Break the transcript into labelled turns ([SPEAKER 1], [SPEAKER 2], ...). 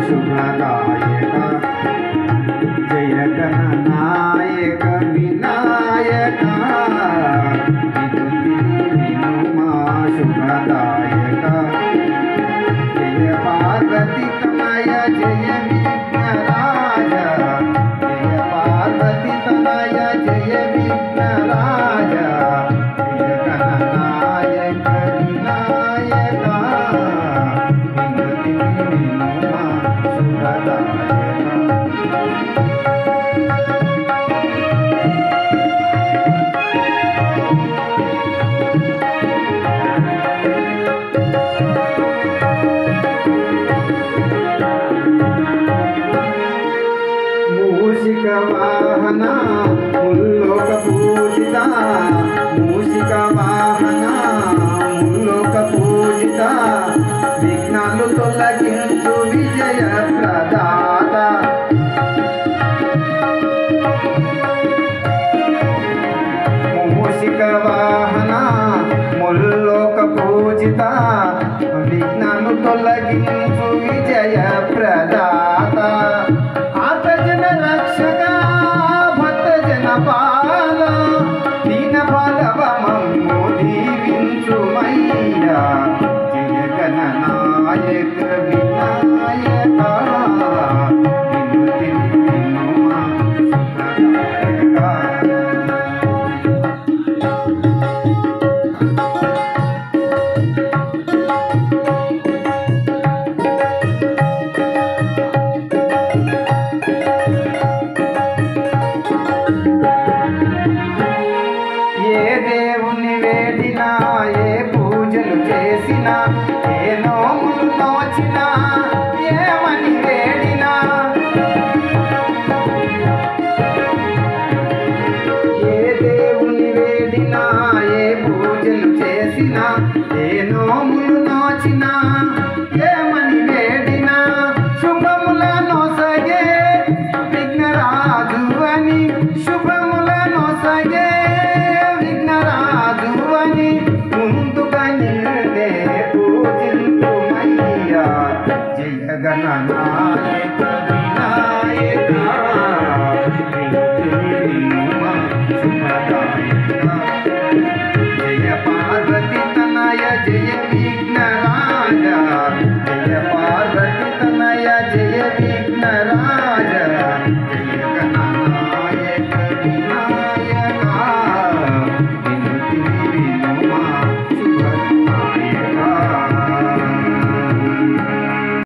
[SPEAKER 1] शुभदायक जय गणनायक विनायक विभूति विनुमा शुभदायक जय पार्वती तनय जय विघ्नराज जय पार्वती तनय जय विघ्नराज जय गणनायक विनायक विभूति विनुमा शुभदायक वाहन मुल्लोक पूजिता मूषिक वाहन मुल्लोक पूजिता विघ्नालु तొలగించు विजय प्रदाता मूषिक वाहन मुल्लोक पूजिता विघ्नालु तొలగించు विजय प्रदाता जय गणनायक विनायक विभूति विनुमा ఏ దేవుని వేడినా ఏ పూజలు చేసినా ఏ నోములు నోచినా ఏమని వేడినా ఏ దేవుని వేడినా ఏ పూజలు చేసినా ఏ నోములు నోచినా ఏమని వేడినా శుభముల నొసగే విఘ్నరాజు అని శుభముల నొసగే जय गणनायक